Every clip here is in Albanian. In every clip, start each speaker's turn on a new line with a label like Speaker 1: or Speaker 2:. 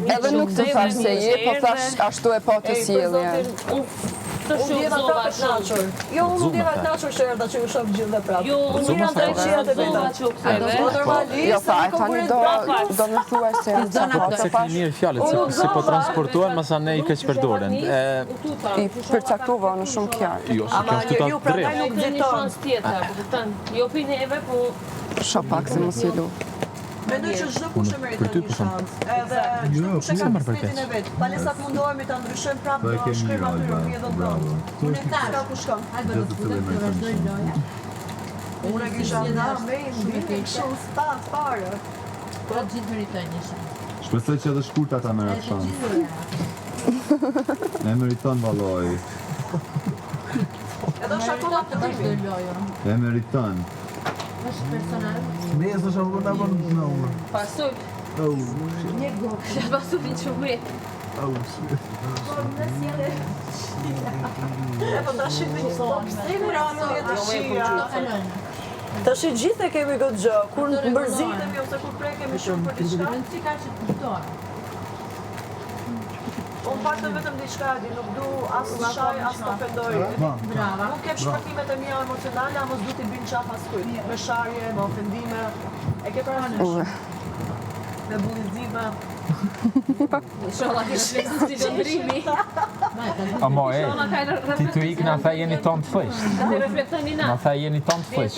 Speaker 1: Edhe nuk të thash se je, po thash ashtu e po të sjellje.
Speaker 2: Unë djeva prapë knaqër. Jo, unë djeva knaqër që erda që ju shoh gjithë dhe prapë.
Speaker 3: Jo, unë
Speaker 2: djeva të qijat e veta.
Speaker 1: Jo, tha, tani do me thuaj se
Speaker 4: Se këni mirë fjallet, se po transportuan, masa ne i keq përdoren.
Speaker 1: I përcaktova në shumë kjarë.
Speaker 4: Jo, se kjo është
Speaker 2: Ju
Speaker 4: të
Speaker 2: prapë
Speaker 4: drejt.
Speaker 2: nuk diton.
Speaker 3: Jo për neve, po...
Speaker 1: Shopak se mos jelu.
Speaker 2: Mendoj që çdo kush e meriton një shans. Edhe çdo kush e ka personalitetin e vet. Palesat mundohemi ta ndryshojmë prapë do shkrim aty në vjedhën tonë. Unë e ka ku shkon. Hajde do të vazhdojmë loja. Unë kisha ndarë me një shumë stat fare.
Speaker 3: Po gjithë meritojnë një shans.
Speaker 5: Shpresoj që edhe shkurt ata merret shans. Ne meriton valloj.
Speaker 2: Edhe shakoma të vazhdojmë lojën.
Speaker 5: Ne meriton.
Speaker 3: Është personal.
Speaker 6: Mesë është apo na bën në unë.
Speaker 3: Pasoj. Një gokë. Që pasoj një qëmëri.
Speaker 2: Po në sjellë. E po tash me një sonë. Tash gjithë e kemi këtë gjë. Kur mbërzitemi ose kur prekemi shumë për diçka.
Speaker 3: Si ka që të kuptohet.
Speaker 2: Unë paktën vetëm diçka di, nuk du as shaj, as të ofendoj.
Speaker 3: Brava.
Speaker 2: Nuk kem shpërtimet e mia emocionale, a mos du t'i bin qaf as kujt. Me sharje, me ofendime. E ke parasysh? Me bullizime.
Speaker 3: Inshallah ke refleksin si lëndrimi.
Speaker 4: Amo ti të ikë na tha jeni tonë të fësht.
Speaker 3: Të reflektoni na.
Speaker 4: Na tha jeni tonë të fësht.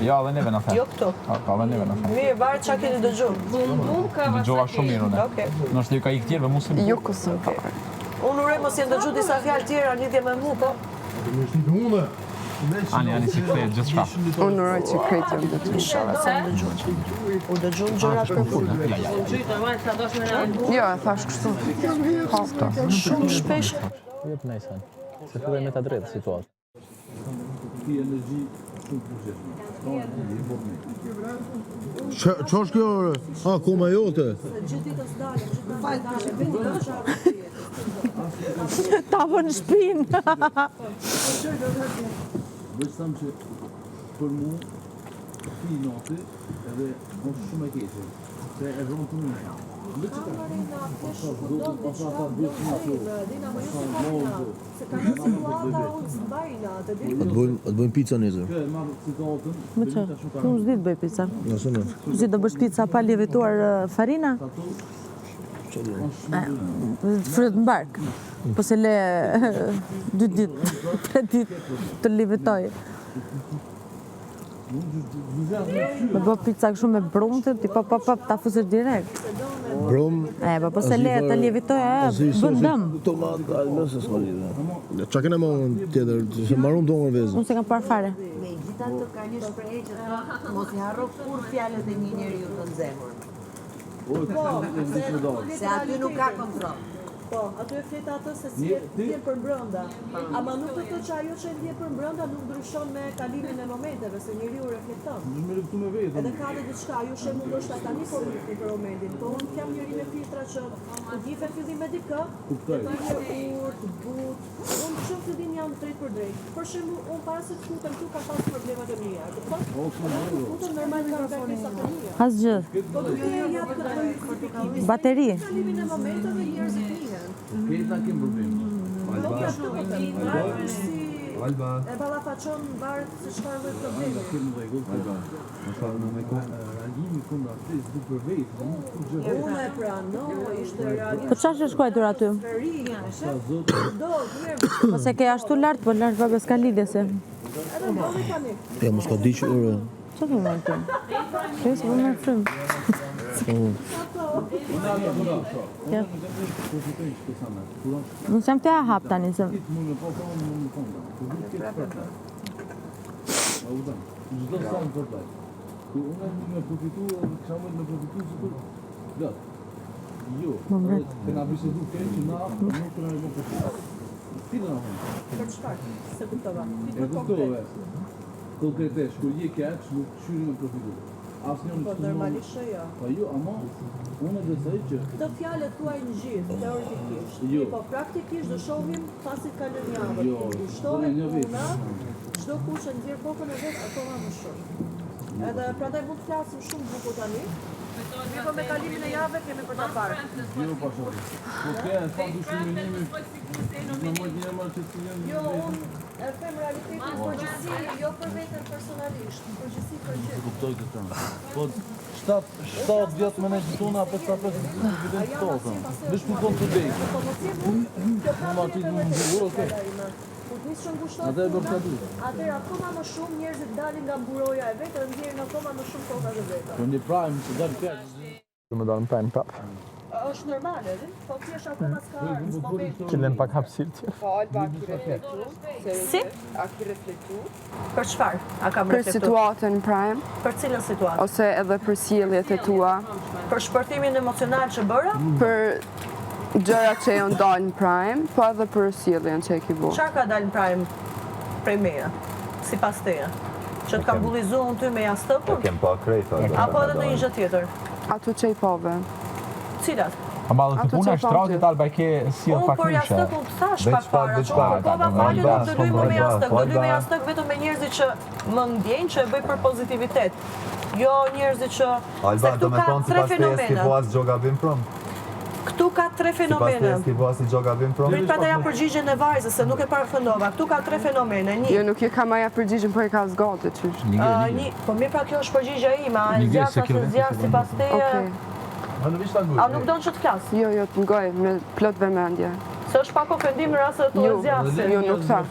Speaker 4: Jo, edhe neve na tha.
Speaker 2: Jo këto.
Speaker 4: Ka edhe neve na tha.
Speaker 2: Mirë, varet çka keni dëgjuar.
Speaker 3: Bum ka
Speaker 4: Dëgjova shumë mirë unë.
Speaker 2: Okej.
Speaker 4: Nështë ju ka ikë tjerëve, musëm.
Speaker 1: Ju kusën pak.
Speaker 2: Unë uroj mos jenë dëgju disa fjalë tjera në lidhje me mua, po.
Speaker 4: Ani si kthehet gjithçka.
Speaker 1: Unë uroj që krejt jam dëgju.
Speaker 2: Inshallah se më dëgjon. U dëgjon gjëra për punë.
Speaker 1: Jo, e thash kështu. Hafta.
Speaker 2: Shumë shpesh.
Speaker 4: Jep nejsen. Se filloj me ta drejtë situatë.
Speaker 6: Qa është kjo? A, koma jote?
Speaker 7: Ta vë në shpinë.
Speaker 8: Veç thamë që për mu, fi nati edhe është shumë e keqe, se e vronë të një. Në që ka
Speaker 6: Të bëjmë pizza njëzër.
Speaker 7: Me që? Unë zdi të bëj pizza.
Speaker 6: Nëse në.
Speaker 7: Zdi të bësh pizza pa lievituar farina? Fryt në bark. Po se le 2 ditë, 3 ditë të lievitoj. Me bë pizza kështu me brumë, ti pa ta fusesh direkt.
Speaker 6: Brumë?
Speaker 7: Po se le të lievitoj, bën dëm.
Speaker 6: Tomat, nëse s'ka lidhe. Qa kena më tjetër, se marrum të unë vezë?
Speaker 7: Unë se kam parë fare.
Speaker 9: Me gjitha të ka një shprehje që mos i harro kur fjalët e një njeriu të nxemur. Se aty nuk ka kontrol.
Speaker 2: Po, aty e flet atë se si vjen për brenda. Ama nuk të thotë që ajo që vjen për brenda nuk ndryshon me kalimin e momenteve, se njeriu reflekton. Edhe ka edhe diçka, ajo që mundosh ta tani po për momentin. Po unë jam njëri me filtra që të gjithë fillim me dikë, të një urtë, të butë. Unë shumë fillim jam drejt për drejt. Për shembull, unë para se të futem këtu kam pas problemet e mia. Kupton? Futem normal ka kërkesa të mia.
Speaker 7: Asgjë.
Speaker 2: Po ti e jap këtë
Speaker 7: Bateri.
Speaker 2: kalimin e momenteve njerëzit njihen.
Speaker 8: Këta kemë problem.
Speaker 2: Alba. E ballafaqon varet se çfarë lloj problemi.
Speaker 8: Kemë rregull. Alba. Reagimi kundër atë s'du për vetë,
Speaker 2: Unë e pranoj, ishte realisht.
Speaker 7: Po çfarë është shkruar aty? Po se ke ashtu lart, po lart vabe s'ka lidhje se.
Speaker 6: Ja, mos ka di që ure.
Speaker 7: Qa të më të? Shë se po më frim. Nësë jam të ja hap tani se... Më mret.
Speaker 2: Për çfarë? Se kuptova.
Speaker 8: E kuptove. Konkretesh, kur je keq, nuk shyri me profitu. asnjë
Speaker 2: Po normalisht jo.
Speaker 8: Po jo, ama unë besoj që
Speaker 2: Këto fjalët tuaj në gjithë, teoretikisht. Po praktikisht do shohim pasi kalon java. Kur shtohet puna, çdo kush e nxjerr kokën e vet akoma më shumë. Edhe prandaj mund të flasim shumë bukur tani. Mirë, po me kalimin e javëve kemi për ta parë.
Speaker 8: jo pa shoh. Po ke sa dyshimimi në mënyrë më të cilën
Speaker 2: Jo, unë e them realitetin në përgjithësi, jo për veten personalisht, në përgjithësi për gjithë.
Speaker 8: kuptoj këtë. Po 7-10 menaxhit tona apo sa për të tokën. Vesh më kon të dej.
Speaker 2: Po mos je mund, kjo pra
Speaker 8: okej.
Speaker 2: Kur nisë shumë ngushtohet
Speaker 8: Atë e bërta dy.
Speaker 2: atëherë akoma më shumë njerëzit dalin nga buroja e vetë dhe ndjerin akoma më shumë kokat e veta.
Speaker 8: Po një prime të dal fjalë.
Speaker 6: Më dalën prime prap.
Speaker 2: Është normale, edhe? Po thjesht akoma s'ka ardhur momenti.
Speaker 4: Killen pak hapësirë tjetër.
Speaker 1: Po, Alba, a ki reflektu?
Speaker 2: Si?
Speaker 1: A ki reflektu?
Speaker 2: Për çfarë? A kam
Speaker 1: Për
Speaker 2: reflektuar?
Speaker 1: situatën prime,
Speaker 2: Për cilën situatë?
Speaker 1: ose edhe për sjelljet e tua,
Speaker 2: Për shpërthimin emocional që bëra?
Speaker 1: për gjërat që janë dalë në prime, po edhe për sjelljen që e ki bu.
Speaker 2: Çfarë ka dalë në prime prej meja? Sipas teje? Që të kam bullizuar unë ty me jastëkun?
Speaker 5: Kem pa krejt.
Speaker 2: Apo edhe në një gjë tjetër?
Speaker 1: Ato që i pove.
Speaker 2: Cilat?
Speaker 4: Ama dhe
Speaker 1: Ato
Speaker 4: të puna
Speaker 1: që
Speaker 4: e shtratit
Speaker 1: thonë
Speaker 4: Alba ke si
Speaker 2: Unë
Speaker 4: pak
Speaker 2: për
Speaker 4: nishe.
Speaker 2: jastëkun thash
Speaker 5: Veç
Speaker 2: pak
Speaker 5: pak,
Speaker 2: para,
Speaker 5: veç
Speaker 2: po
Speaker 5: pak.
Speaker 2: kërkova falje
Speaker 5: Alba,
Speaker 2: nuk të lujmë me jastëk, do luj me
Speaker 5: Alba.
Speaker 2: jastëk vetëm me njerëzit që më ndjenjë, që e bëj për pozitivitet. Jo njerëzit që... Se
Speaker 5: Alba,
Speaker 2: këtu
Speaker 5: do me
Speaker 2: ka
Speaker 5: thonë si
Speaker 2: tre
Speaker 5: pas të jeski
Speaker 2: fenomena.
Speaker 5: boas gjoga bim prom?
Speaker 2: Këtu ka tre
Speaker 5: Si pas të
Speaker 2: fenomene.
Speaker 5: jeski boas i gjoga bim prom?
Speaker 2: Prit pra ja përgjigjen e vajzës, se nuk e parafëndova. Këtu ka tre fenomene.
Speaker 1: Jo,
Speaker 2: Një,
Speaker 1: nuk i ka maja përgjigjen, po i ka zgate, qysh.
Speaker 2: po mirë pra kjo është përgjigja ime, a e
Speaker 4: Një
Speaker 2: zjarë
Speaker 4: se
Speaker 2: sa
Speaker 4: kjo
Speaker 2: se
Speaker 4: vetë
Speaker 2: zjarë si pas teje.
Speaker 1: Okej.
Speaker 2: A nuk do në që të flasë?
Speaker 1: Jo, jo, të ngoj, me plot vëmendje.
Speaker 2: Se është pak ofendim në rrasë të
Speaker 1: Jo,
Speaker 2: zjarësi.
Speaker 1: jo, nuk thash.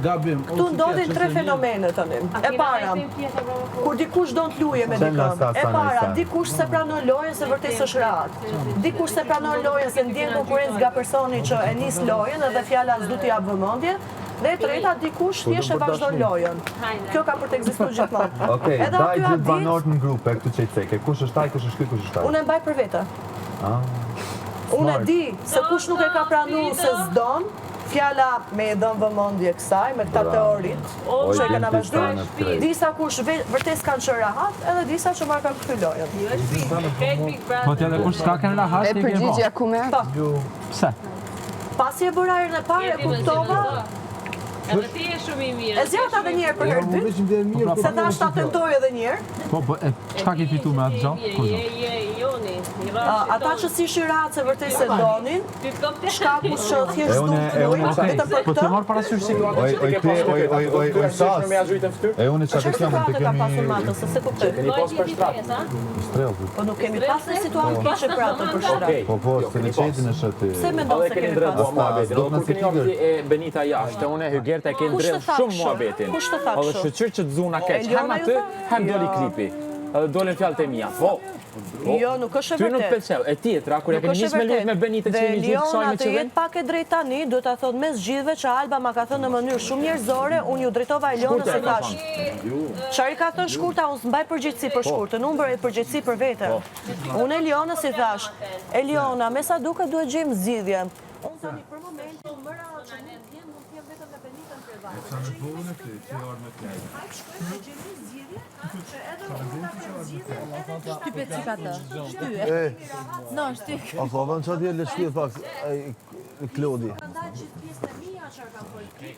Speaker 8: Gabim.
Speaker 2: Këtu ndodhin tre fenomene tani. E para, kur dikush do të luje me
Speaker 5: Qenë
Speaker 2: dikë.
Speaker 5: nasa,
Speaker 2: E
Speaker 5: sa
Speaker 2: para,
Speaker 5: nasa.
Speaker 2: dikush se pranon lojën se vërtet është rahat. Dikush se pranon lojën se ndjen konkurrencë nga personi që e nis lojën edhe fjala s'du t'i jap vëmendje. Dhe e treta, dikush thjesht e vazhdon lojën. Kjo ka për të ekzistuar gjithmonë.
Speaker 5: Okej,
Speaker 2: Edhe
Speaker 5: daj
Speaker 2: aty
Speaker 5: gjithë
Speaker 2: atë
Speaker 5: banorët në grupe këtu që i ceke. Kush është taj, kush është ky, kush është taj?
Speaker 2: unë e mbaj për vete.
Speaker 5: Ah.
Speaker 2: Unë e di se kush nuk e ka pranuar se s'don, fjala me e dhënë vëmendje kësaj, me këta teorit, që e kanë vazhduar. Disa kush vërtet s'kan qenë rahat, edhe disa që marrë kanë kthy lojën.
Speaker 4: Po tjetër kush s'ka kanë rahat,
Speaker 1: E
Speaker 4: e ke
Speaker 1: përgjigja ku me?
Speaker 4: Pse?
Speaker 2: Pasi e bëra herën e parë, e kuptova,
Speaker 3: Edhe ti je shumë i mirë.
Speaker 2: e zjata edhe një herë për herë dytë, se thash ta tentoj edhe një herë.
Speaker 4: Po, çka ke fitu me atë gjatë? Kur gjatë?
Speaker 3: Joni.
Speaker 2: Ata që si shirat se vërtet se donin, shkaku që thjesht
Speaker 5: unë-
Speaker 2: duhet
Speaker 5: e unë-
Speaker 2: lujë, vetëm për
Speaker 4: Po të
Speaker 2: këtë.
Speaker 4: marr parasysh situatën
Speaker 5: Oj, oj, ti, oj, sas. E unë
Speaker 2: Për
Speaker 5: që
Speaker 2: çfarë
Speaker 5: të kemë të
Speaker 2: situate ka pasur
Speaker 5: kemi
Speaker 2: matës, se se kuptoj.
Speaker 5: strelë.
Speaker 2: Po nuk kemi pasur situatë keqe për atë për shkak.
Speaker 5: Po, se në qetin është aty.
Speaker 2: Pse mendon se kemi pasur?
Speaker 5: Do të nësi tjigër.
Speaker 10: e Benita jashtë, unë e Hygerta e ke
Speaker 2: Kush të
Speaker 10: ndrell
Speaker 2: thak
Speaker 10: shumë
Speaker 2: shumë?
Speaker 10: muhabetin.
Speaker 2: Kush të thak
Speaker 10: Edhe
Speaker 2: shumë?
Speaker 10: shqyr që të zuna keq,
Speaker 2: Eliona
Speaker 10: hem aty,
Speaker 2: ju tha?
Speaker 10: hem doli
Speaker 2: Jo.
Speaker 10: klipi. Edhe dolin fjalët e mia. Po.
Speaker 2: Jo, nuk është e
Speaker 10: Ty nuk
Speaker 2: vërtet.
Speaker 10: pëlqeu. E tjetra, kur e
Speaker 2: Nuk
Speaker 10: keni
Speaker 2: është e
Speaker 10: nisë me lujt me
Speaker 2: vërtet.
Speaker 10: Benita që
Speaker 2: Dhe
Speaker 10: jeni gjithë kësaj
Speaker 2: Eliona
Speaker 10: me
Speaker 2: të
Speaker 10: qëllim.
Speaker 2: jetë pak e drejtë tani, do ta thot mes gjithëve që Alba ma ka thënë në mënyrë shumë njerëzore, unë ju drejtova Elionës se thash. Çfarë ka thënë shkurta, unë s'mbaj përgjegjësi për shkurtën, unë bëj përgjegjësi për vete. Unë Elionës i thash, Eliona, me sa duket duhet gjejmë zgjidhje. Unë tani për momentin më ra që mund të jem vetëm me Benitën për vajzë. Hajtë shkojmë me gjejmë zgjidhje, që edhe unë ta kem zgjidhje, edhe
Speaker 7: Shtypet si ka të. No, shtyp.
Speaker 6: A thova në qatë jelle shtypet pak Klodi.
Speaker 2: Prandaj gjithë pjesën e mia çfarë kam bërë.